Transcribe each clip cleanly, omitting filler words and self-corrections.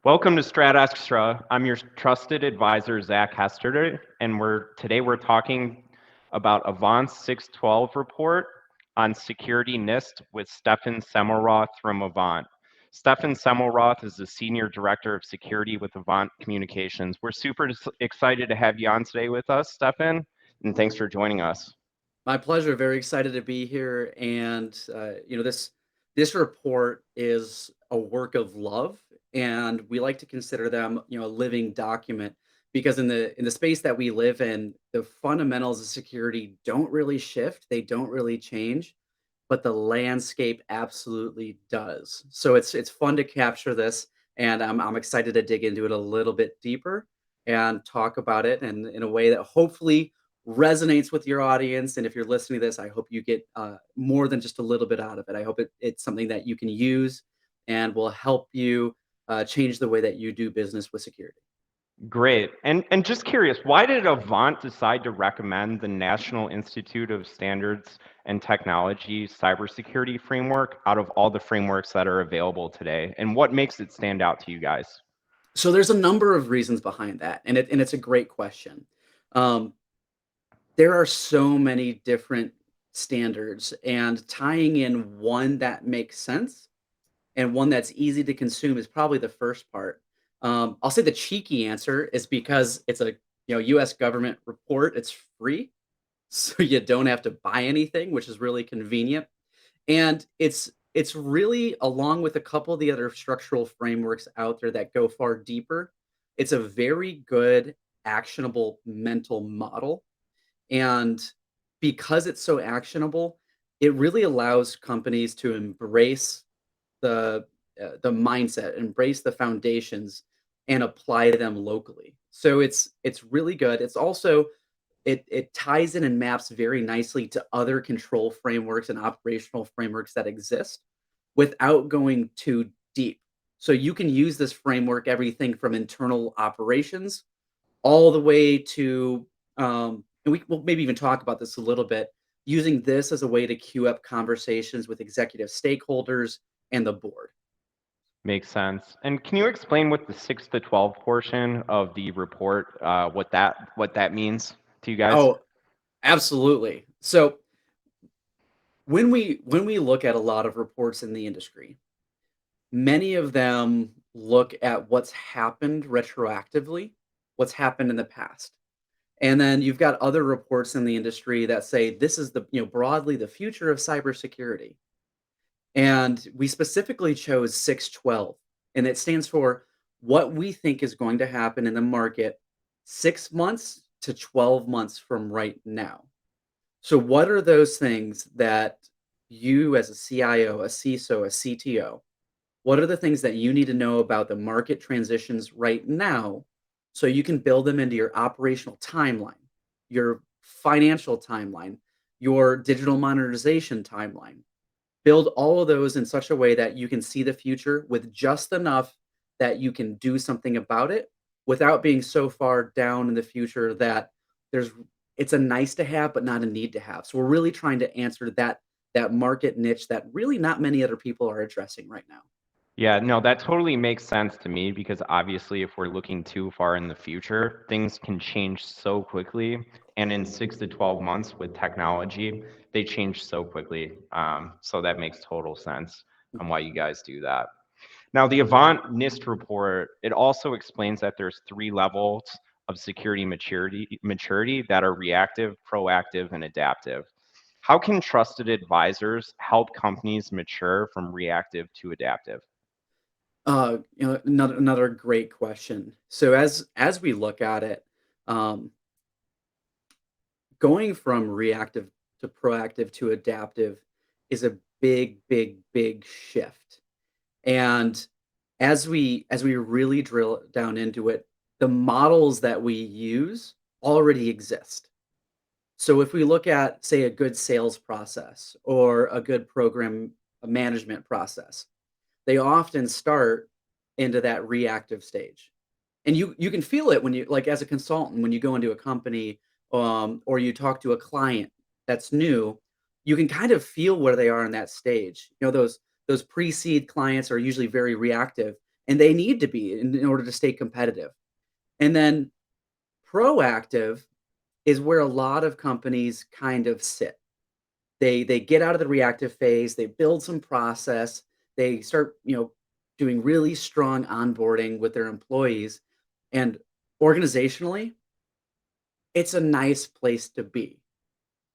Welcome to Strat Xtra. I'm your trusted advisor, Hester, and today we're talking about AVANT's 612 report on security NIST with Stephen Semmelroth from AVANT. Stephen Semmelroth is the Senior Director of Security with AVANT Communications. We're super excited to have you on today with us, Stephen, and thanks for joining us. My pleasure. Very excited to be here. And this report is a work of love, and we like to consider them, a living document because in the space that we live in, the fundamentals of security don't really shift. They don't really change, but the landscape absolutely does. So it's fun to capture this, and I'm excited to dig into it a little bit deeper and talk about it and in a way that hopefully resonates with your audience. And if you're listening to this, I hope you get more than just a little bit out of it. I hope it's something that you can use and will help you change the way that you do business with security. Great. And just curious, why did Avant decide to recommend the National Institute of Standards and Technology Cybersecurity Framework out of all the frameworks that are available today? And what makes it stand out to you guys? So there's a number of reasons behind that, and it's a great question. Um, there are so many different standards, and tying in one that makes sense and one that's easy to consume is probably the first part. I'll say the cheeky answer is because it's a U.S. government report. It's free, so you don't have to buy anything, which is really convenient. And it's really along with a couple of the other structural frameworks out there that go far deeper. It's a very good actionable mental model, and because it's so actionable, it really allows companies to embrace the mindset, embrace the foundations, and apply them locally. So it's really good. It's also it ties in and maps very nicely to other control frameworks and operational frameworks that exist without going too deep. So you can use this framework everything from internal operations all the way to and we'll maybe even talk about this a little bit, using this as a way to queue up conversations with executive stakeholders and the board. Makes sense. And can you explain what the 6 to 12 portion of the report, what that means to you guys? Oh, absolutely. So when we look at a lot of reports in the industry, many of them look at what's happened retroactively, what's happened in the past. And then you've got other reports in the industry that say this is broadly the future of cybersecurity. And we specifically chose 612, and it stands for what we think is going to happen in the market 6 months to 12 months from right now. So, what are those things that you, as a CIO, a CISO, a CTO, what are the things that you need to know about the market transitions right now so you can build them into your operational timeline, your financial timeline, your digital monetization timeline? Build all of those in such a way that you can see the future with just enough that you can do something about it without being so far down in the future that there's it's a nice to have but not a need to have. So we're really trying to answer that market niche that really not many other people are addressing right now. Yeah, no, that totally makes sense to me because obviously, if we're looking too far in the future, things can change so quickly. And in 6 to 12 months with technology, they change so quickly. So that makes total sense on why you guys do that. Now, the Avant NIST report, it also explains that there's 3 levels of security maturity that are reactive, proactive, and adaptive. How can trusted advisors help companies mature from reactive to adaptive? Another great question. So as we look at it, um, going from reactive to proactive to adaptive is a big, big, big shift. And as we really drill down into it, the models that we use already exist. So if we look at, say, a good sales process or a good program management process, they often start into that reactive stage. And you can feel it when you, like, as a consultant, when you go into a company, or you talk to a client that's new, you can kind of feel where they are in that stage. Those pre-seed clients are usually very reactive, and they need to be in order to stay competitive. And then proactive is where a lot of companies kind of sit. They get out of the reactive phase, they build some process, they start, doing really strong onboarding with their employees, and organizationally, it's a nice place to be.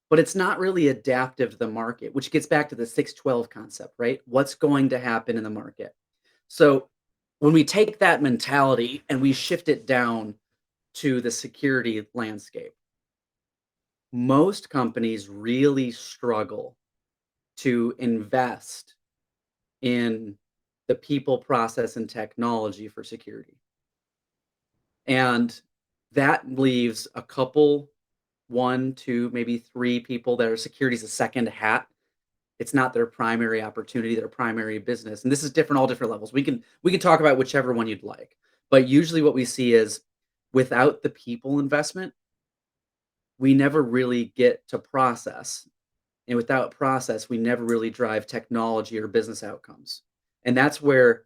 But it's not really adaptive to the market, which gets back to the 612 concept, right? What's going to happen in the market? So when we take that mentality and we shift it down to the security landscape, most companies really struggle to invest in the people, process, and technology for security. And that leaves a couple, one, two, maybe three people that are security is a second hat. It's not their primary opportunity, their primary business. And this is different, all different levels. We can talk about whichever one you'd like. But usually what we see is without the people investment, we never really get to process. And without process, we never really drive technology or business outcomes. And that's where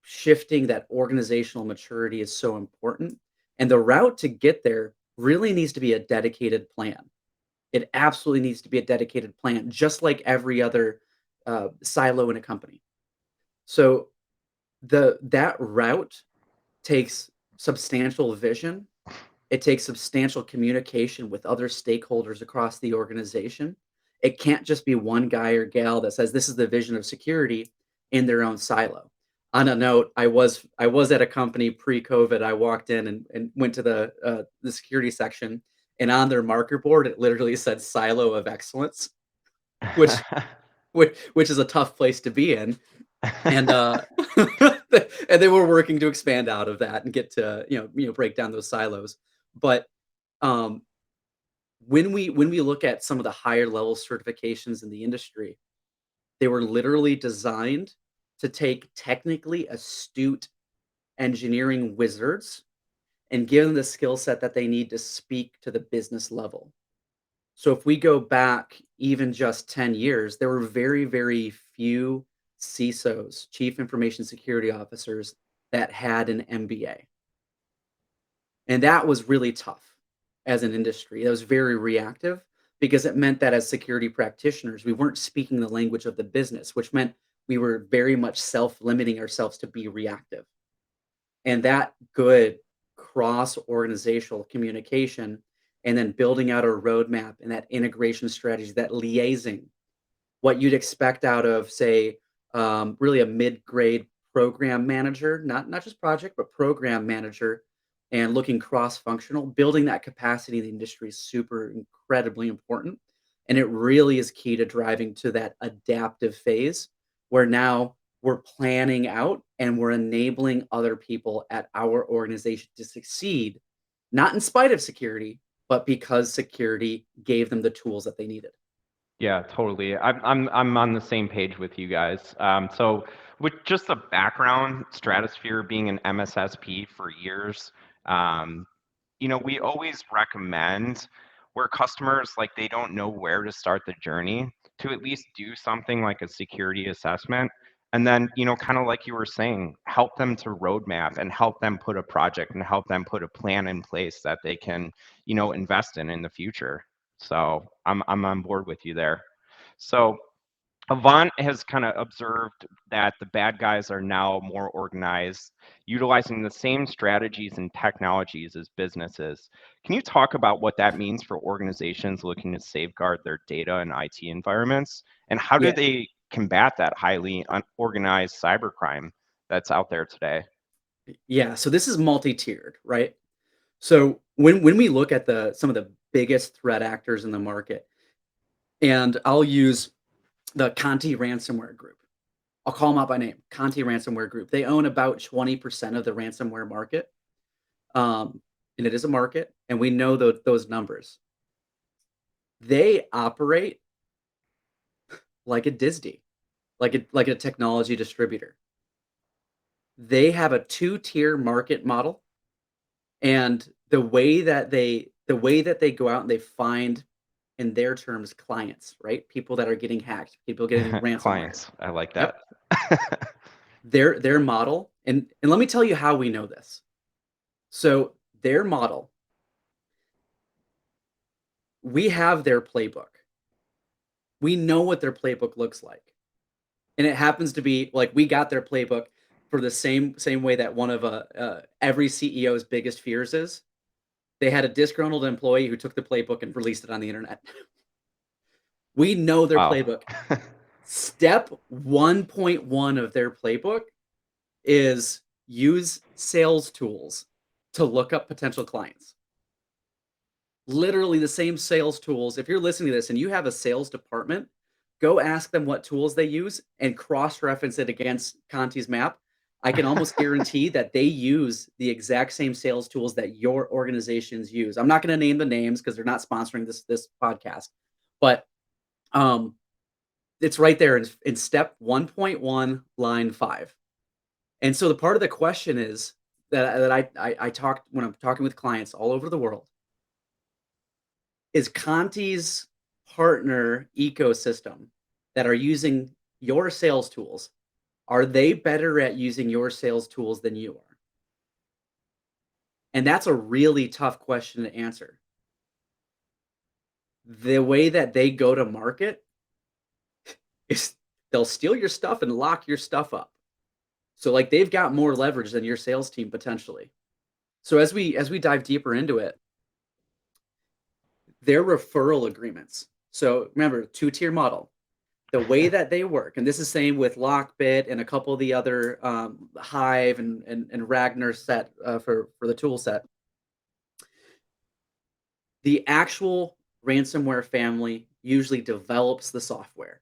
shifting that organizational maturity is so important. And the route to get there really needs to be a dedicated plan. It absolutely needs to be a dedicated plan, just like every other silo in a company. So that route takes substantial vision. It takes substantial communication with other stakeholders across the organization. It can't just be one guy or gal that says this is the vision of security in their own silo. On a note, I was at a company pre-COVID. I walked in and went to the security section, and on their marker board, it literally said "Silo of Excellence," which which is a tough place to be in. And and they were working to expand out of that and get to break down those silos. But um, when we look at some of the higher level certifications in the industry, they were literally designed to take technically astute engineering wizards and give them the skill set that they need to speak to the business level. So if we go back even just 10 years, there were very, very few CISOs, chief information security officers, that had an MBA. And that was really tough as an industry. That was very reactive because it meant that as security practitioners, we weren't speaking the language of the business, which meant we were very much self-limiting ourselves to be reactive. And that good cross organizational communication and then building out a roadmap and that integration strategy, that liaising, what you'd expect out of, say, really a mid-grade program manager, not just project, but program manager, and looking cross-functional, building that capacity in the industry is super incredibly important. And it really is key to driving to that adaptive phase where now we're planning out and we're enabling other people at our organization to succeed, not in spite of security, but because security gave them the tools that they needed. Yeah, totally. I'm on the same page with you guys. So with just the background, Stratosphere being an MSSP for years, um, we always recommend where customers like they don't know where to start the journey to at least do something like a security assessment. And then, kind of like you were saying, help them to roadmap and help them put a project and help them put a plan in place that they can, invest in the future. So I'm on board with you there. So Avant has kind of observed that the bad guys are now more organized, utilizing the same strategies and technologies as businesses. Can you talk about what that means for organizations looking to safeguard their data and IT environments? And how do Yeah. they combat that highly unorganized cybercrime that's out there today? Yeah. So this is multi-tiered, right? So when we look at the some of the biggest threat actors in the market, and I'll use the Conti ransomware group. I'll call them out by name. Conti ransomware group. They own about 20% of the ransomware market. And it is a market, and we know those numbers. They operate like a DISD, like a technology distributor. They have a two-tier market model, and the way that they go out and they find, in their terms, clients, right? People that are getting hacked, people getting ransomware. Clients, I like that. Yep. Their model And let me tell you how we know this. So their model, we have their playbook. We know what their playbook looks like. And it happens to be like we got their playbook for the same way that one of every CEO's biggest fears is. They had a disgruntled employee who took the playbook and released it on the internet. We know their Wow. playbook. Step 1.1 of their playbook is use sales tools to look up potential clients. Literally the same sales tools. If you're listening to this and you have a sales department, go ask them what tools they use and cross-reference it against Conti's map. I can almost guarantee that they use the exact same sales tools that your organizations use. I'm not going to name the names because they're not sponsoring this podcast, but um, it's right there in step 1.1, line 5. And so the part of the question is that I talk when I'm talking with clients all over the world is Conti's partner ecosystem that are using your sales tools, are they better at using your sales tools than you are? And that's a really tough question to answer. The way that they go to market is they'll steal your stuff and lock your stuff up. So like they've got more leverage than your sales team potentially. So as we dive deeper into it, their referral agreements. So remember, two-tier model. The way that they work, and this is same with Lockbit and a couple of the other Hive and Ragnar set for the tool set. The actual ransomware family usually develops the software.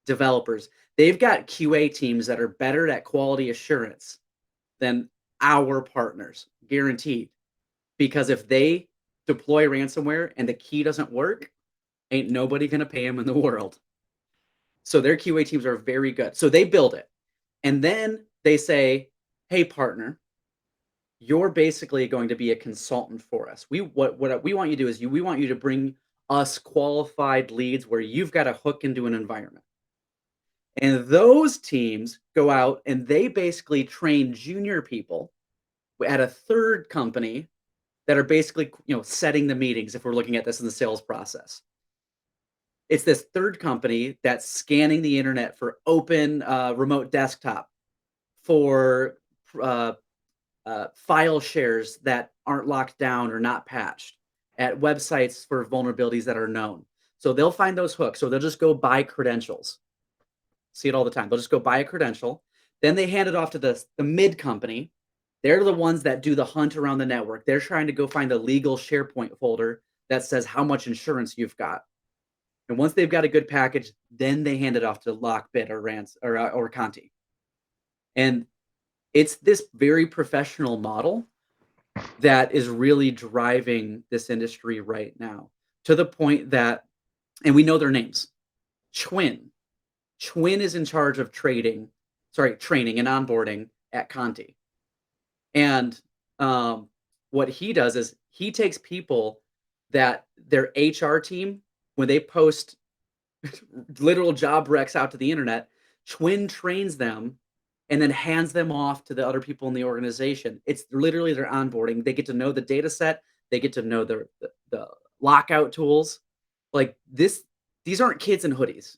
Developers, they've got QA teams that are better at quality assurance than our partners, guaranteed. Because if they deploy ransomware and the key doesn't work, ain't nobody gonna pay them in the world. So their QA teams are very good. So they build it. And then they say, "Hey partner, you're basically going to be a consultant for us. What we want you to do is we want you to bring us qualified leads where you've got to hook into an environment." And those teams go out and they basically train junior people at a third company that are basically, setting the meetings if we're looking at this in the sales process. It's this third company that's scanning the internet for open remote desktop, for uh, file shares that aren't locked down or not patched, at websites for vulnerabilities that are known. So they'll find those hooks. So they'll just go buy credentials. See it all the time. They'll just go buy a credential. Then they hand it off to the mid company. They're the ones that do the hunt around the network. They're trying to go find a legal SharePoint folder that says how much insurance you've got. And once they've got a good package, then they hand it off to Lockbit or Conti. And it's this very professional model that is really driving this industry right now, to the point that, and we know their names. Chwin. Chwin is in charge of training and onboarding at Conti. And what he does is he takes people that their HR team, when they post literal job recs out to the internet, Chwin trains them and then hands them off to the other people in the organization. It's literally their onboarding. They get to know the data set. They get to know the lockout tools. Like this, these aren't kids in hoodies.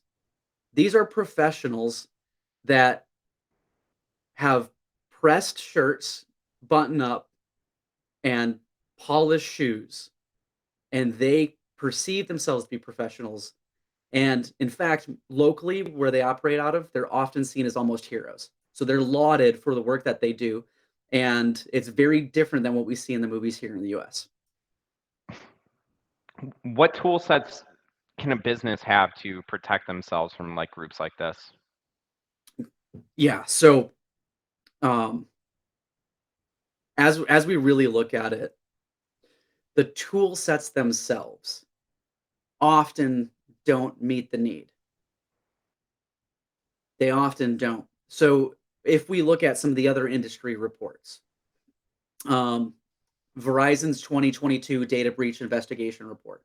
These are professionals that have pressed shirts, button up, and polished shoes, and they perceive themselves to be professionals. And in fact, locally where they operate out of, they're often seen as almost heroes. So they're lauded for the work that they do. And it's very different than what we see in the movies here in the US. What tool sets can a business have to protect themselves from like groups like this? Yeah. So um, as we really look at it, the tool sets themselves often don't meet the need. They often don't. So if we look at some of the other industry reports, um, Verizon's 2022 data breach investigation report,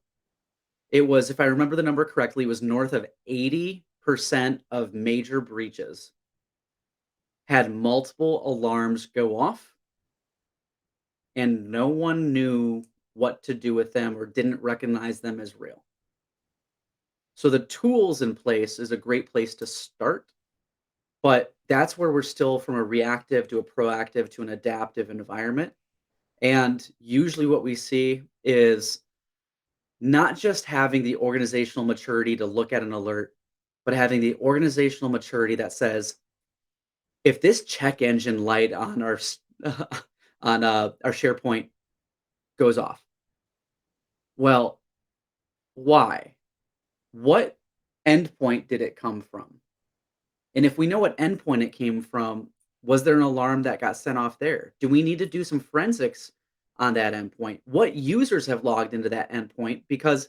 it was, if I remember the number correctly, was north of 80% of major breaches had multiple alarms go off and no one knew what to do with them or didn't recognize them as real. So the tools in place is a great place to start, but that's where we're still from a reactive to a proactive to an adaptive environment. And usually what we see is not just having the organizational maturity to look at an alert, but having the organizational maturity that says, if this check engine light on on our SharePoint goes off, well, why? What endpoint did it come from? And if we know what endpoint it came from, was there an alarm that got sent off there? Do we need to do some forensics on that endpoint? What users have logged into that endpoint? Because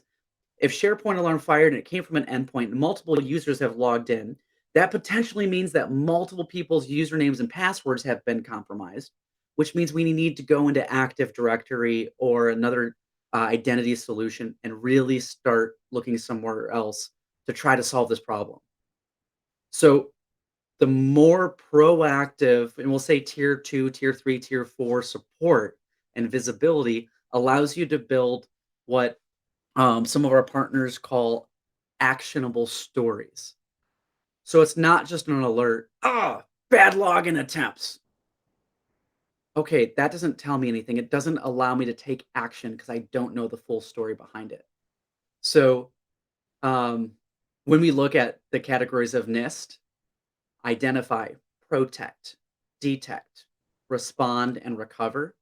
if SharePoint alarm fired and it came from an endpoint and multiple users have logged in, that potentially means that multiple people's usernames and passwords have been compromised, which means we need to go into Active Directory or another identity solution and really start looking somewhere else to try to solve this problem. So the more proactive, and we'll say tier two, tier three, tier four support and visibility allows you to build what some of our partners call actionable stories. So it's not just an alert, bad login attempts. Okay, that doesn't tell me anything. It doesn't allow me to take action because I don't know the full story behind it. So um, when we look at the categories of NIST, identify, protect, detect, respond, and recover,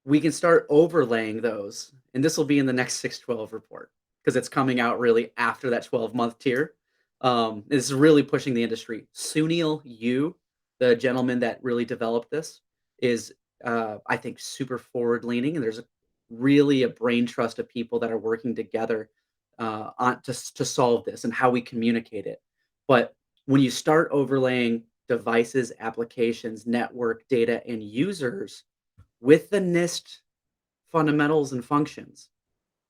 we can start overlaying those. And this will be in the next 612 report because it's coming out really after that 12-month tier. This is really pushing the industry. Sunil Yu, the gentleman that really developed this, is I think super forward leaning, and there's really a brain trust of people that are working together to solve this and how we communicate it. But when you start overlaying devices, applications, network data, and users with the NIST fundamentals and functions,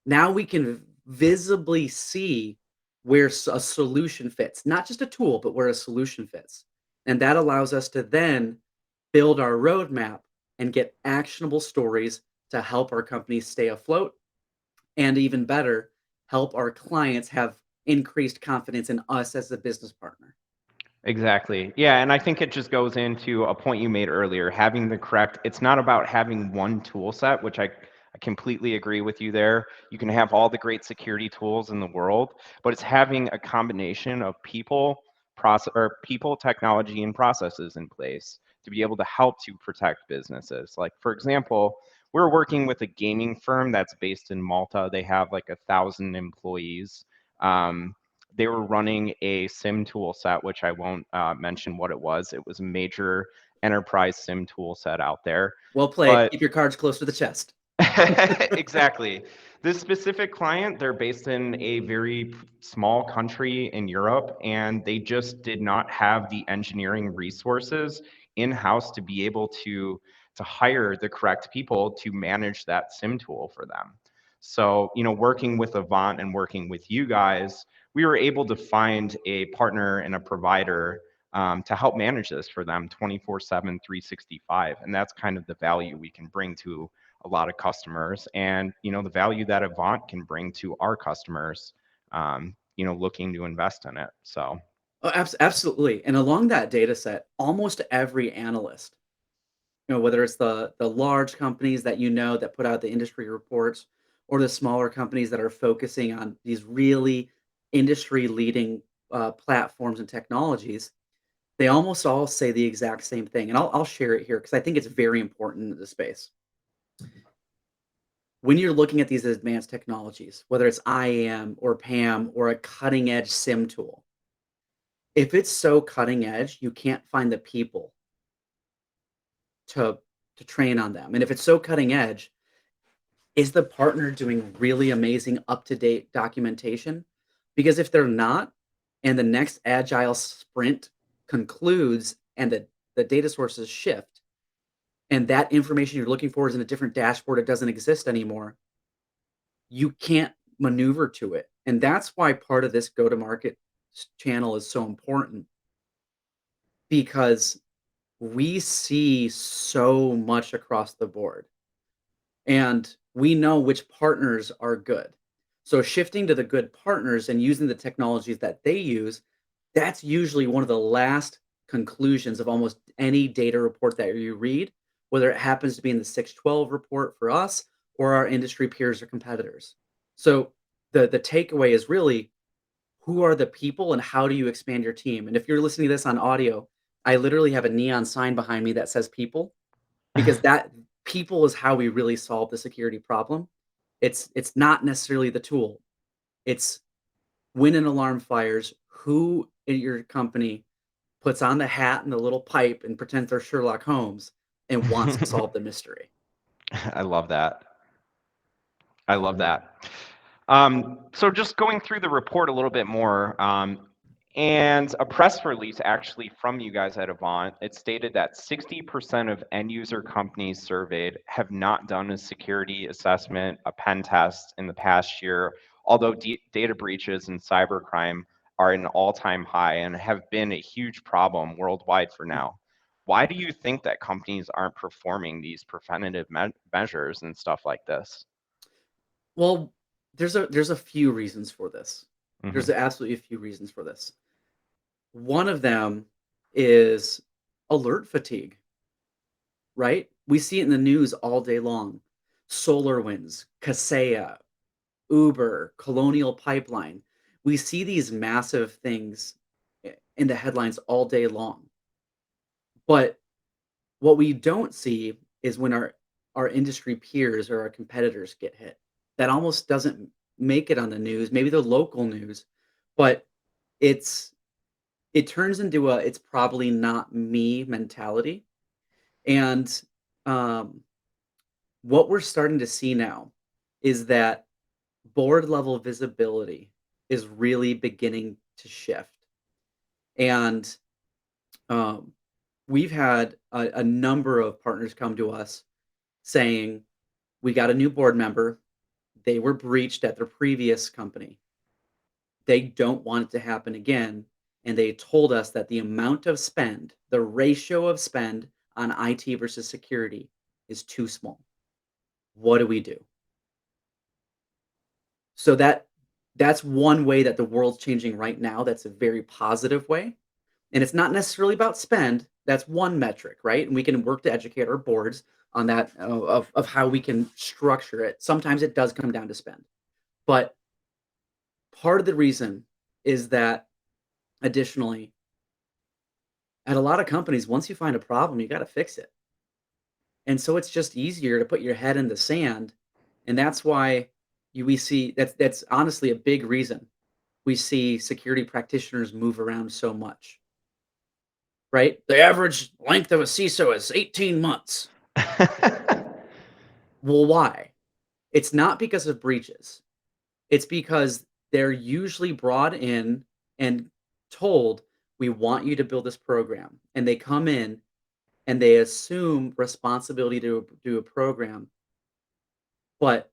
now we can visibly see where a solution fits, not just a tool, but where a solution fits. And that allows us to then build our roadmap and get actionable stories to help our companies stay afloat and even better, help our clients have increased confidence in us as a business partner. Exactly. Yeah, and I think it just goes into a point you made earlier, having the correct, it's not about having one tool set, which I completely agree with you there. You can have all the great security tools in the world, but it's having a combination of people, people, technology, and processes in place to be able to help to protect businesses. Like, for example, we're working with a gaming firm that's based in Malta. They have like 1,000 employees. They were running a SIM tool set, which I won't mention what it was. It was a major enterprise SIM tool set out there. Well played. But Keep your cards close to the chest. exactly. This specific client, they're based in a very small country in Europe, and they just did not have the engineering resources in-house to be able to hire the correct people to manage that SIM tool for them. So, working with Avant and working with you guys, we were able to find a partner and a provider to help manage this for them 24/7, 365. And that's kind of the value we can bring to a lot of customers and the value that Avant can bring to our customers looking to invest in it. So Oh, absolutely. And along that data set, almost every analyst, whether it's the large companies that that put out the industry reports, or the smaller companies that are focusing on these really industry leading platforms and technologies, they almost all say the exact same thing. And I'll share it here because I think it's very important in the space. When you're looking at these advanced technologies, whether it's IAM or PAM or a cutting edge SIM tool, if it's so cutting edge, you can't find the people to to train on them. And if it's so cutting edge, is the partner doing really amazing up to date documentation? Because if they're not, and the next agile sprint concludes and the data sources shift, and that information you're looking for is in a different dashboard, it doesn't exist anymore, you can't maneuver to it. And that's why part of this go to market channel is so important. because we see so much across the board, and we know which partners are good. So shifting to the good partners and using the technologies that they use, that's usually one of the last conclusions of almost any data report that you read, whether it happens to be in the 612 report for us or our industry peers or competitors. So the takeaway is really, who are the people and how do you expand your team? And if you're listening to this on audio, I literally have a neon sign behind me that says people, because that people is how we really solve the security problem. It's not necessarily the tool. It's when an alarm fires, who in your company puts on the hat and the little pipe and pretends they're Sherlock Holmes and wants to solve the mystery. I love that. I love that. So just going through the report a little bit more, and a press release actually from you guys at Avant, it stated that 60% of end user companies surveyed have not done a security assessment, a pen test in the past year, although data breaches and cybercrime are an all-time high and have been a huge problem worldwide for now. Why do you think that companies aren't performing these preventative measures and stuff like this? Well, there's a few reasons for this. There's Hmm. absolutely a few reasons for this. One of them is alert fatigue, right? We see it in the news all day long. SolarWinds, Kaseya, Uber, Colonial Pipeline. We see these massive things in the headlines all day long. But what we don't see is when our industry peers or our competitors get hit. That almost doesn't make it on the news, maybe the local news, but it's it turns into a "it's probably not me" mentality. And um, what we're starting to see now is that board level visibility is really beginning to shift. And um, we've had a number of partners come to us saying, we got a new board member. They were breached at their previous company. They don't want it to happen again. And they told us that the amount of spend, the ratio of spend on IT versus security is too small. What do we do? So that's one way that the world's changing right now. That's a very positive way. And it's not necessarily about spend. That's one metric, right? And we can work to educate our boards on that, of how we can structure it. Sometimes it does come down to spend. But part of the reason is that additionally, at a lot of companies, once you find a problem, you got to fix it. And so it's just easier to put your head in the sand. And that's why we see that's honestly a big reason we see security practitioners move around so much, right? The average length of a CISO is 18 months. Well, why? It's not because of breaches. It's because they're usually brought in and told, "We want you to build this program." And they come in and they assume responsibility to do a program, but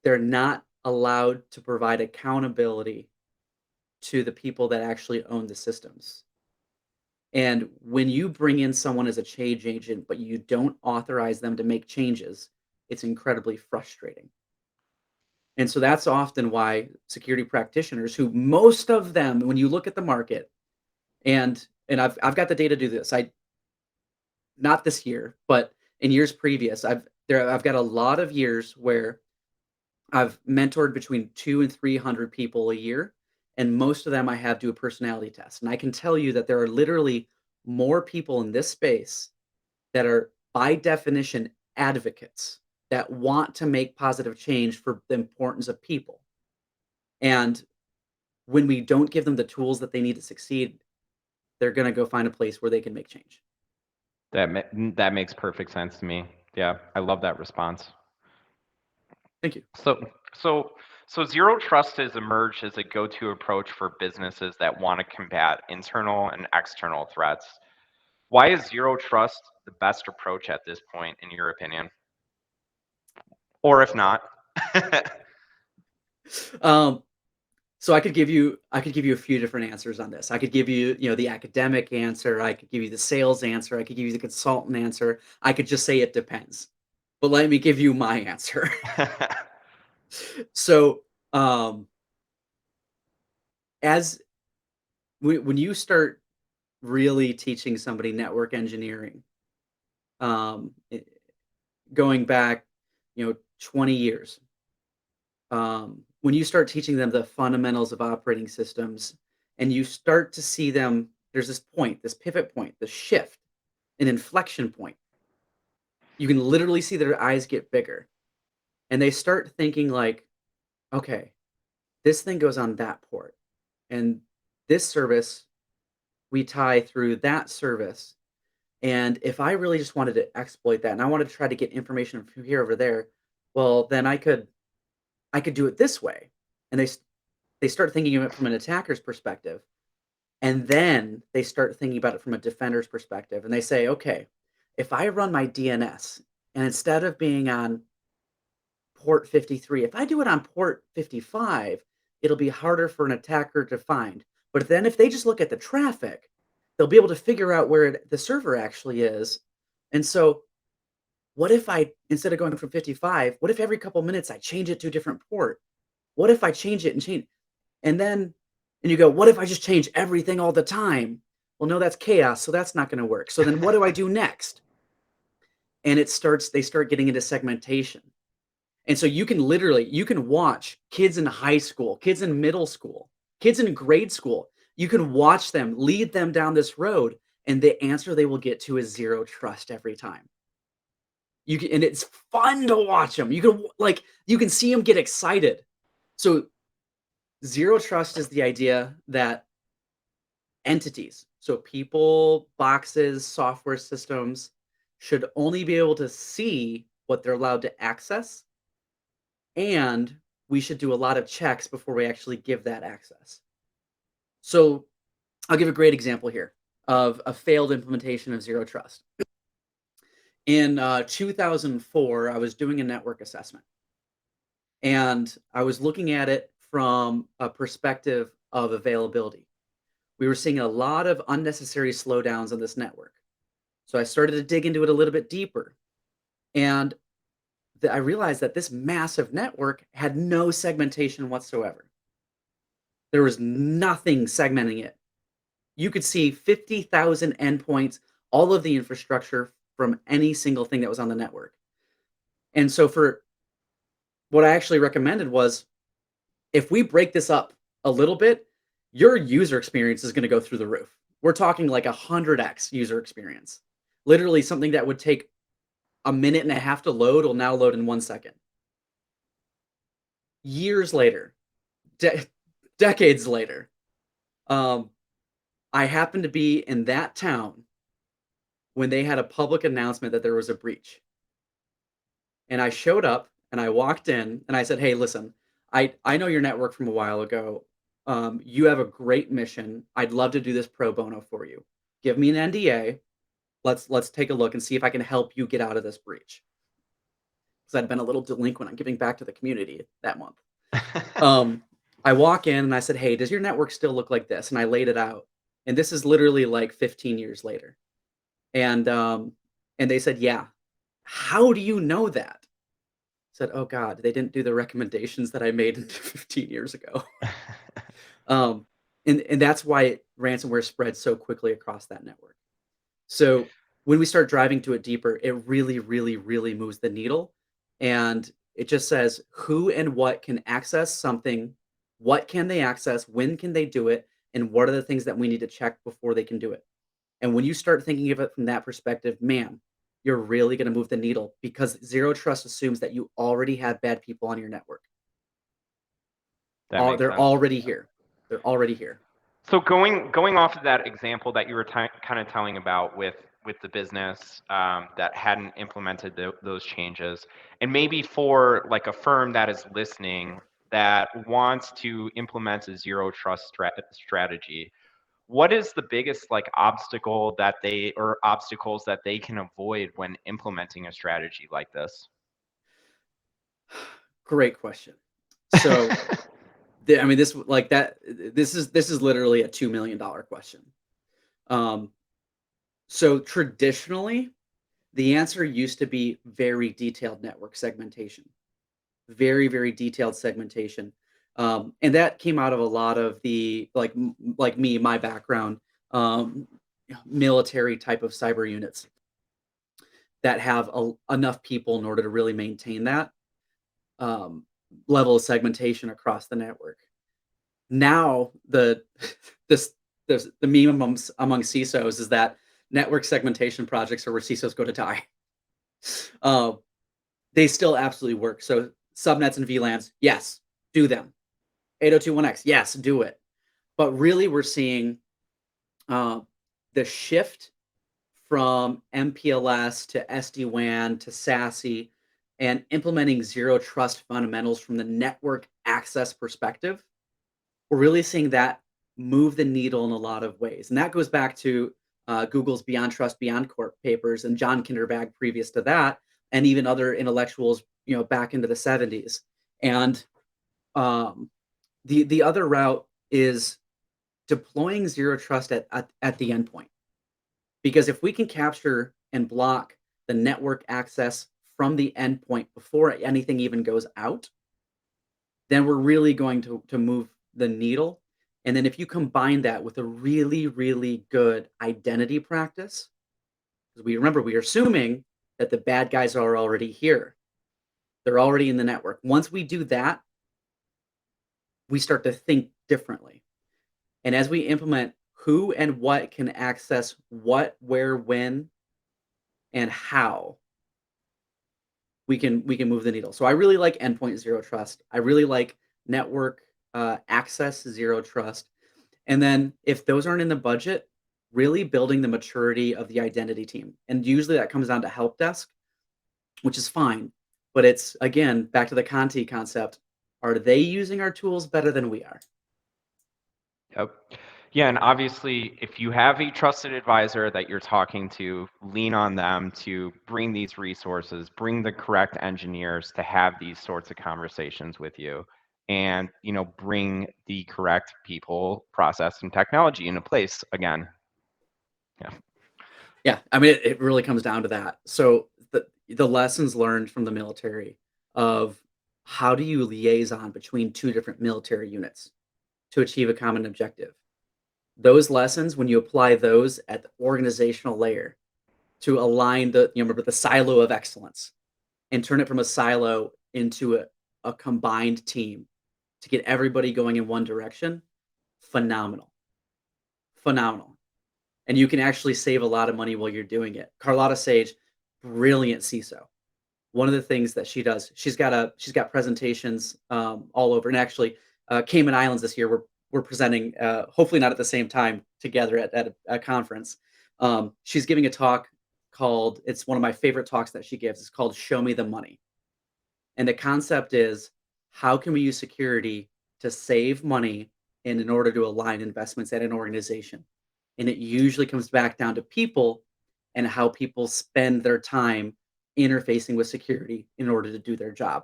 they're not allowed to provide accountability to the people that actually own the systems. And when you bring in someone as a change agent, but you don't authorize them to make changes, it's incredibly frustrating. And so that's often why security practitioners, who most of them, when you look at the market, and I've got the data to do this. I Not this year, but in years previous, I've got a lot of years where I've mentored between 2 and 300 people a year, and most of them I have do a personality test. And I can tell you that there are literally more people in this space that are by definition advocates that want to make positive change for the importance of people. And when we don't give them the tools that they need to succeed, they're going to go find a place where they can make change. That makes perfect sense to me. Yeah, I love that response. Thank you. So, so, so zero trust has emerged as a go-to approach for businesses that want to combat internal and external threats. Why is zero trust the best approach at this point, in your opinion? Or if not? Um, So I could give you a few different answers on this. I could give you, the academic answer, I could give you the sales answer, I could give you the consultant answer. I could just say it depends. But let me give you my answer. So, um, as when you start really teaching somebody network engineering, um, i- going back, 20 years, when you start teaching them the fundamentals of operating systems, and you start to see them, there's this point, this pivot point, this shift, an inflection point. You can literally see their eyes get bigger, and they start thinking like, okay, this thing goes on that port, and this service we tie through that service. And if I really just wanted to exploit that and I wanted to try to get information from here over there, well, then I could do it this way. And they start thinking of it from an attacker's perspective. And then they start thinking about it from a defender's perspective. And they say, okay, if I run my DNS and instead of being on port 53, if I do it on port 55, it'll be harder for an attacker to find. But then if they just look at the traffic, they'll be able to figure out where the server actually is. And so, what if I, instead of going from 55, what if every couple minutes I change it to a different port? What if I change it and change? And then, and you go, what if I just change everything all the time? Well, no, that's chaos. So that's not going to work. So then what do I do next? And they start getting into segmentation. And so you can watch kids in high school, kids in middle school, kids in grade school. You can watch them, lead them down this road, and the answer they will get to is zero trust every time. And it's fun to watch them. You can see them get excited. So zero trust is the idea that entities, so people, boxes, software systems, should only be able to see what they're allowed to access, and we should do a lot of checks before we actually give that access. So I'll give a great example here of a failed implementation of zero trust. In 2004, I was doing a network assessment, and I was looking at it from a perspective of availability. We were seeing a lot of unnecessary slowdowns on this network. So I started to dig into it a little bit deeper, and I realized that this massive network had no segmentation whatsoever. There was nothing segmenting it. You could see 50,000 endpoints, all of the infrastructure from any single thing that was on the network. And so for what I actually recommended was, if we break this up a little bit, your user experience is going to go through the roof. We're talking like 100x user experience. Literally something that would take a minute and a half to load will now load in 1 second. Years later, de- decades later, um, I happened to be in that town when they had a public announcement that there was a breach. And I showed up and I walked in and I said, "Hey, listen, I know your network from a while ago. You have a great mission. I'd love to do this pro bono for you. Give me an NDA. Let's take a look and see if I can help you get out of this breach." Because I'd been a little delinquent on giving back to the community that month. Um, I walk in and I said, "Hey, does your network still look like this?" And I laid it out. And this is literally like 15 years later. And they said, "Yeah." "How do you know that?" I said, "Oh God, they didn't do the recommendations that I made 15 years ago." Um, and that's why ransomware spread so quickly across that network. So when we start driving to it deeper, it really, really, really moves the needle. And it just says who and what can access something, what can they access, when can they do it, and what are the things that we need to check before they can do it. And when you start thinking of it from that perspective, man, you're really going to move the needle, because zero trust assumes that you already have bad people on your network. That makes They're sense. already here. They're already here. So going off of that example that you were kind of telling about with the business that hadn't implemented those changes, and maybe for like a firm that is listening that wants to implement a zero trust strategy, what is the biggest like obstacle that they or obstacles that they can avoid when implementing a strategy like this? Great question. So I mean, this like that. This is literally a $2 million question. Um, so traditionally, the answer used to be very detailed network segmentation, very, very detailed segmentation. And that came out of a lot of the like me, my background, um, military type of cyber units that have enough people in order to really maintain that um, level of segmentation across the network. Now this the meme among CISOs is that network segmentation projects are where CISOs go to die. Uh, they still absolutely work. So subnets and VLANs, yes, do them. 802.1x, yes, do it. But really, we're seeing uh, the shift from MPLS to SD-WAN to SASE and implementing zero trust fundamentals from the network access perspective. We're really seeing that move the needle in a lot of ways. And that goes back to Google's Beyond Trust, Beyond Corp papers and John Kinderbag previous to that, and even other intellectuals, back into the 70s. And um, the other route is deploying zero trust at the endpoint. Because if we can capture and block the network access from the endpoint before anything even goes out, then we're really going to move the needle. And then if you combine that with a really, really good identity practice, because we are assuming that the bad guys are already here. They're already in the network. Once we do that, we start to think differently. And as we implement who and what can access what, where, when, and how, we can move the needle. So I really like endpoint zero trust. I really like network access zero trust. And then if those aren't in the budget, really building the maturity of the identity team. And usually that comes down to help desk, which is fine. But it's again back to the Conti concept. Are they using our tools better than we are? Yep. Yeah, and obviously, if you have a trusted advisor that you're talking to, lean on them to bring these resources, bring the correct engineers to have these sorts of conversations with you, and bring the correct people, process, and technology into place again. Yeah. Yeah, I mean, it really comes down to that. So the lessons learned from the military of how do you liaison between two different military units to achieve a common objective? Those lessons, when you apply those at the organizational layer to align remember the silo of excellence and turn it from a silo into a combined team to get everybody going in one direction, phenomenal, phenomenal. And you can actually save a lot of money while you're doing it. Carlotta Sage, brilliant CISO. One of the things that she does, she's got presentations all over, and actually, Cayman Islands this year, we're presenting, hopefully not at the same time together at a conference. She's giving a talk called, it's one of my favorite talks that she gives. It's called "Show Me the Money," and the concept is how can we use security to save money and in order to align investments at an organization. And it usually comes back down to people and how people spend their time interfacing with security in order to do their job.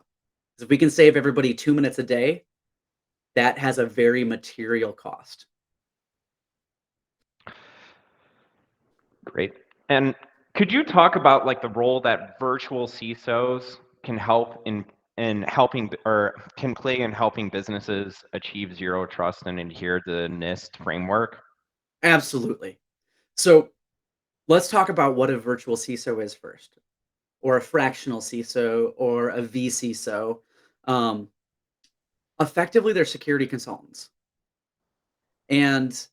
'Cause if we can save everybody 2 minutes a day, that has a very material cost. Great. And could you talk about like the role that virtual CISOs can help in helping or can play in helping businesses achieve zero trust and adhere to the NIST framework? Absolutely. So let's talk about what a virtual CISO is first, or a fractional CISO, or a vCISO. Um, Effectively, they're security consultants. And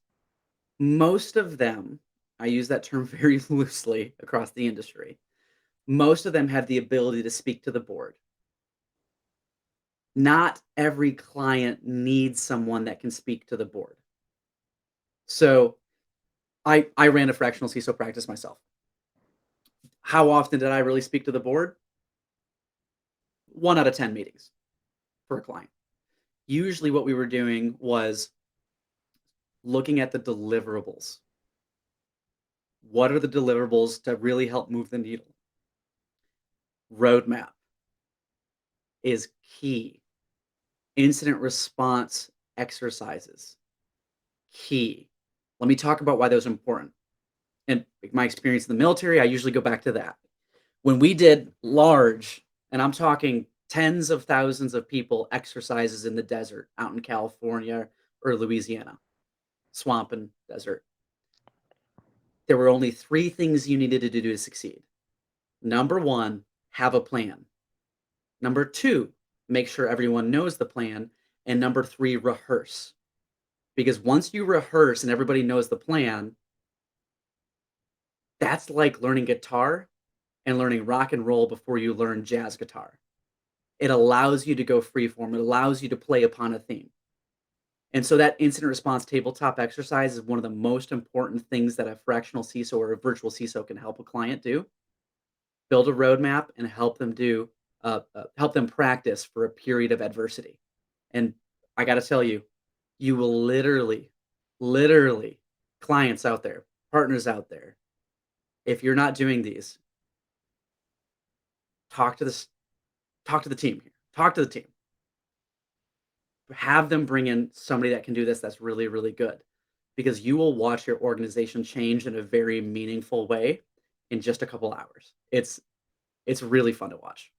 most of them, I use that term very loosely across the industry, most of them have the ability to speak to the board. Not every client needs someone that can speak to the board. So I ran a fractional CISO practice myself. How often did I really speak to the board? 1 out of 10 meetings for a client. Usually what we were doing was looking at the deliverables. What are the deliverables to really help move the needle? Roadmap is key. Incident response exercises. Key. Let me talk about why those are important. And my experience in the military, I usually go back to that. When we did large, and I'm talking tens of thousands of people exercises in the desert out in California or Louisiana, swamp and desert, there were only three things you needed to do to succeed. Number one, have a plan. Number two, make sure everyone knows the plan. And number three, rehearse. Because once you rehearse and everybody knows the plan, that's like learning guitar and learning rock and roll before you learn jazz guitar. It allows you to go freeform. It allows you to play upon a theme. And so that incident response tabletop exercise is one of the most important things that a fractional CISO or a virtual CISO can help a client do. Build a roadmap and help them practice for a period of adversity. And I got to tell you, you will literally, clients out there, partners out there, if you're not doing these, talk to this, talk to the team here, talk to the team. Have them bring in somebody that can do this that's really, really good because you will watch your organization change in a very meaningful way in just a couple hours. It's really fun to watch.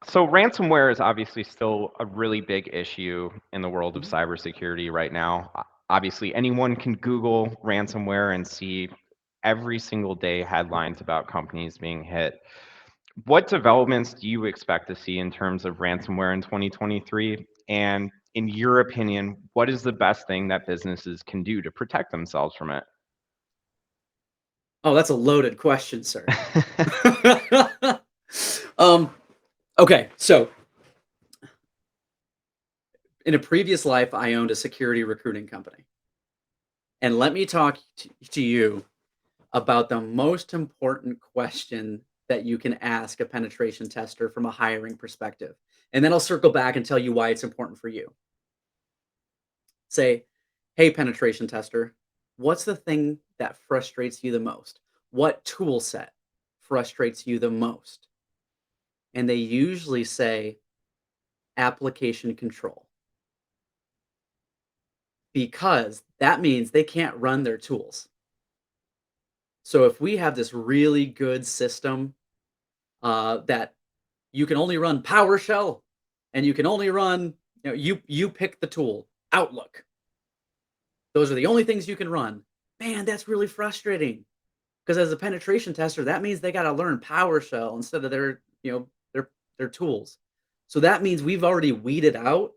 So ransomware is obviously still a really big issue in the world of Mhm. cybersecurity right now. Obviously, anyone can Google ransomware and see every single day headlines about companies being hit. What developments do you expect to see in terms of ransomware in 2023? And in your opinion, what is the best thing that businesses can do to protect themselves from it? Oh, that's a loaded question, sir. um, okay, so in a previous life, I owned a security recruiting company. And let me talk to you about the most important question that you can ask a penetration tester from a hiring perspective. And then I'll circle back and tell you why it's important for you. Say, hey, penetration tester, what's the thing that frustrates you the most? What tool set frustrates you the most? And they usually say application control because that means they can't run their tools. So if we have this really good system that you can only run PowerShell and you can only run, you pick the tool, Outlook. Those are the only things you can run. Man, that's really frustrating. Because as a penetration tester, that means they got to learn PowerShell instead of their tools. So that means we've already weeded out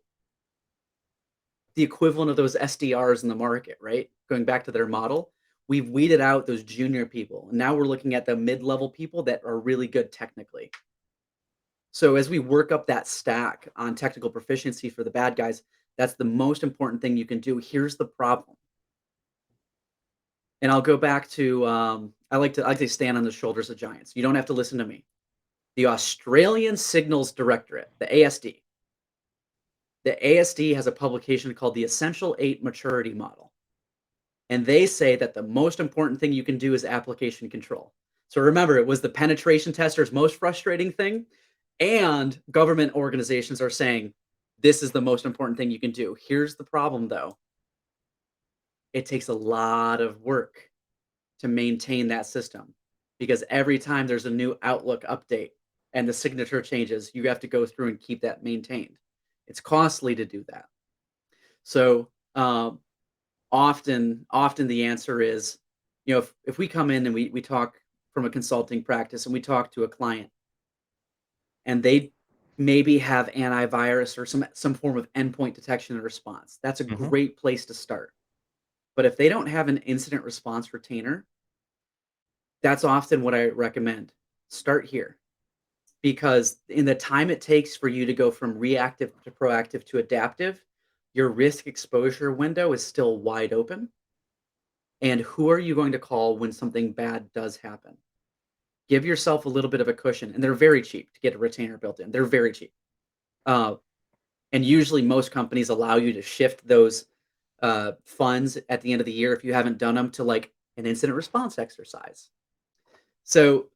the equivalent of those SDRs in the market, right? Going back to their model, we've weeded out those junior people. And now we're looking at the mid-level people that are really good technically. So as we work up that stack on technical proficiency for the bad guys, that's the most important thing you can do. Here's the problem. And I'll go back to I like to stand on the shoulders of giants. You don't have to listen to me. The Australian Signals Directorate, the ASD. The ASD has a publication called the Essential 8 Maturity Model. And they say that the most important thing you can do is application control. So remember, it was the penetration tester's most frustrating thing. And government organizations are saying, this is the most important thing you can do. Here's the problem, though. It takes a lot of work to maintain that system because every time there's a new Outlook update and the signature changes, you have to go through and keep that maintained. It's costly to do that. So often the answer is, if we come in and we talk from a consulting practice and we talk to a client and they maybe have antivirus or some form of endpoint detection and response, that's a Mhm. great place to start. But if they don't have an incident response retainer, that's often what I recommend. Start here because in the time it takes for you to go from reactive to proactive to adaptive, your risk exposure window is still wide open. And who are you going to call when something bad does happen? Give yourself a little bit of a cushion, and they're very cheap to get a retainer built in. They're very cheap. Uh, and usually, most companies allow you to shift those funds at the end of the year if you haven't done them to like an incident response exercise. So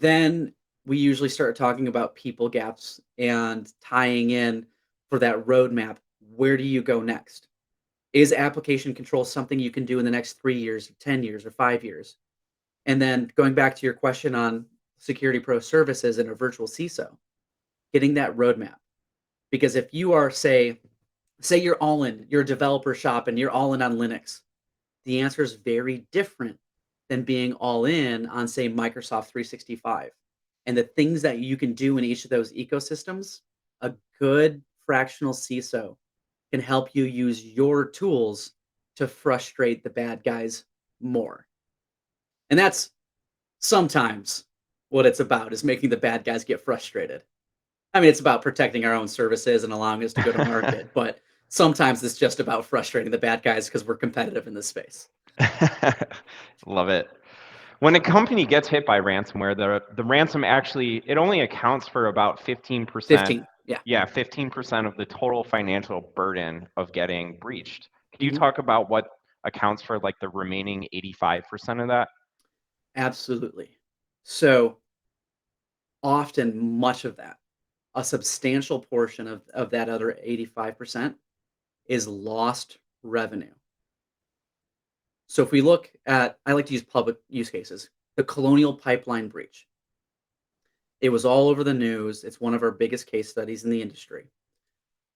then we usually start talking about people gaps and tying in for that roadmap. Where do you go next? Is application control something you can do in the next 3 years, or 10 years, or 5 years? And then going back to your question on security pro services and a virtual CISO, getting that roadmap. Because if you are, say you're all in, you're a developer shop and you're all in on Linux, the answer is very different than being all in on, say, Microsoft 365. And the things that you can do in each of those ecosystems, a good fractional CISO can help you use your tools to frustrate the bad guys more. And that's sometimes what it's about, is making the bad guys get frustrated. I mean, it's about protecting our own services and allowing us to go to market, but sometimes it's just about frustrating the bad guys because we're competitive in this space. Love it. When a company gets hit by ransomware, the ransom actually it only accounts for about 15%, 15. Yeah. yeah, 15% of the total financial burden of getting breached. Could you Mhm. talk about what accounts for like the remaining 85% of that? Absolutely. So often, much of that, a substantial portion of that other 85% is lost revenue. So if we look at, I like to use public use cases, the Colonial Pipeline breach. It was all over the news. It's one of our biggest case studies in the industry.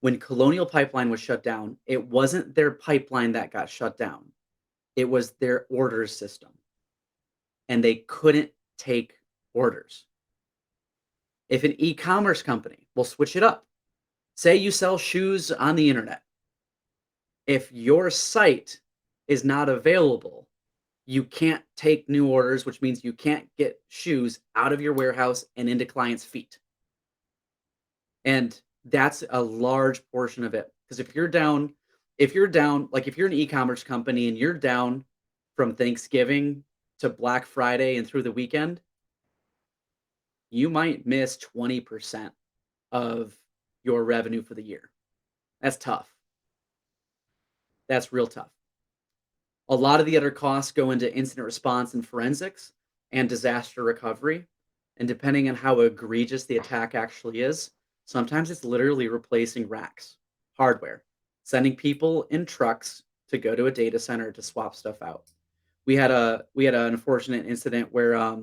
When Colonial Pipeline was shut down, it wasn't their pipeline that got shut down. It was their orders system, and they couldn't take orders. If an e-commerce company will switch it up, say you sell shoes on the internet, if your site is not available, you can't take new orders, which means you can't get shoes out of your warehouse and into clients' feet. And that's a large portion of it. Because if you're an e-commerce company and you're down from Thanksgiving to Black Friday and through the weekend, you might miss 20% of your revenue for the year. That's tough. That's real tough. A lot of the other costs go into incident response and forensics and disaster recovery. And depending on how egregious the attack actually is, sometimes it's literally replacing racks, hardware, sending people in trucks to go to a data center to swap stuff out. We had an unfortunate incident where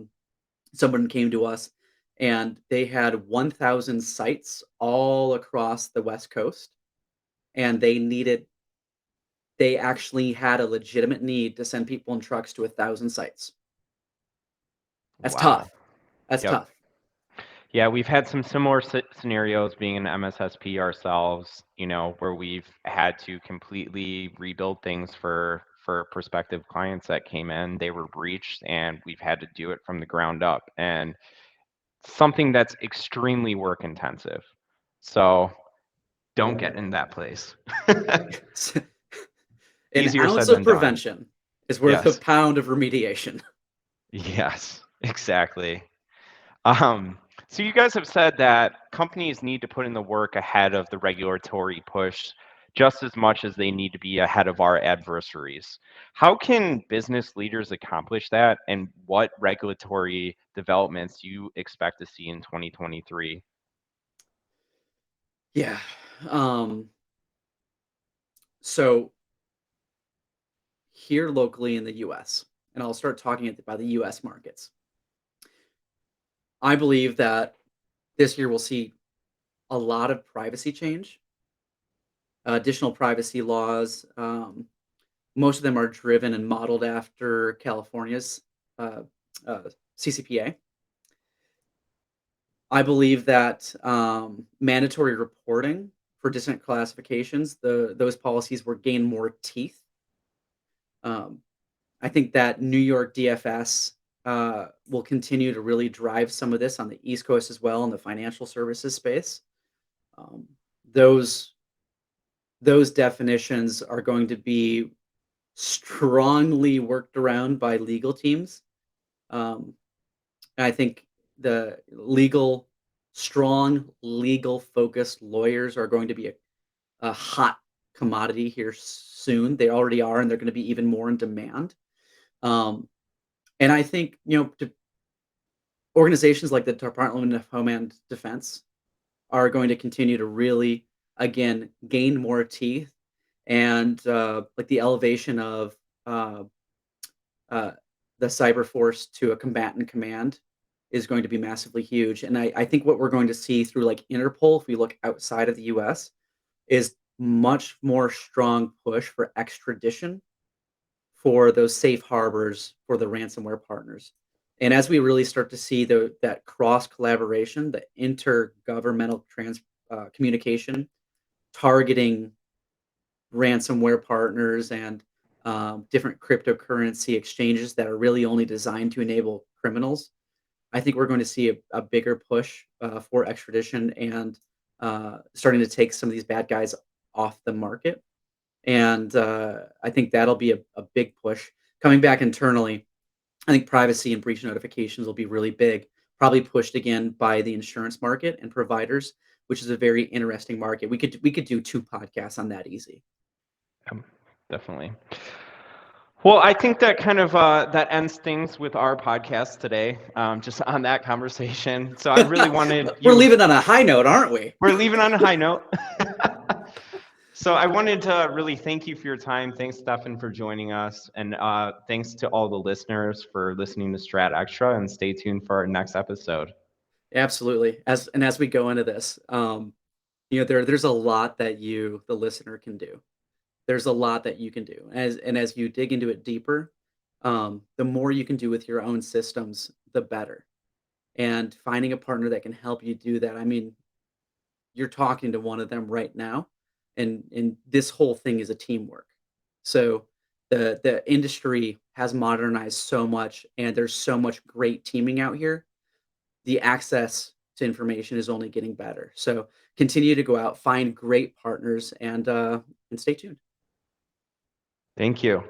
someone came to us and they had 1,000 sites all across the West Coast, and they actually had a legitimate need to send people in trucks to 1,000 sites. That's Wow. tough. That's Yep. tough. Yeah, we've had some similar scenarios being an MSSP ourselves, where we've had to completely rebuild things for prospective clients that came in. They were breached, and we've had to do it from the ground up, and something that's extremely work intensive. So don't get in that place. An Easier ounce said of than done. prevention is worth a Yes. pound of remediation. Yes, exactly. So you guys have said that companies need to put in the work ahead of the regulatory push just as much as they need to be ahead of our adversaries. How can business leaders accomplish that, and what regulatory developments do you expect to see in 2023? Yeah. Um, so here locally in the US, and I'll start talking about the US markets. I believe that this year we'll see a lot of privacy change, additional privacy laws. Most of them are driven and modeled after California's uh, uh, CCPA. I believe that mandatory reporting for distant classifications, those policies will gain more teeth. Um, I think that New York DFS will continue to really drive some of this on the East Coast as well in the financial services space. Um, those those definitions are going to be strongly worked around by legal teams. Um, I think the strong legal focused lawyers are going to be a hot commodity here soon. They already are, and they're going to be even more in demand. Um, and I think, Organizations like the Department of Homeland Defense are going to continue to really, again, gain more teeth and like the elevation of uh, uh, the cyber force to a combatant command is going to be massively huge. And I think what we're going to see through like Interpol, if we look outside of the US, is much more strong push for extradition for those safe harbors for the ransomware partners. And as we really start to see that cross collaboration, the intergovernmental communication targeting ransomware partners and different cryptocurrency exchanges that are really only designed to enable criminals, I think we're going to see a bigger push for extradition and starting to take some of these bad guys off the market. And I think that'll be a big push. Coming back internally, I think privacy and breach notifications will be really big, probably pushed again by the insurance market and providers, which is a very interesting market. We could do 2 podcasts on that easy. Definitely. Well, I think that kind of that ends things with our podcast today. Just on that conversation. So I really wanted We're you. leaving on a high note, aren't we? We're leaving on a high note. So I wanted to really thank you for your time. Thanks, Stefan, for joining us, and thanks to all the listeners for listening to Strat Xtra. And stay tuned for our next episode. Absolutely. As we go into this, there's a lot that the listener, can do. There's a lot that you can do. As you dig into it deeper, the more you can do with your own systems, the better. And finding a partner that can help you do that. I mean, you're talking to one of them right now, and this whole thing is a teamwork. So the industry has modernized so much, and there's so much great teaming out here. The access to information is only getting better. So continue to go out, find great partners, and stay tuned. Thank you.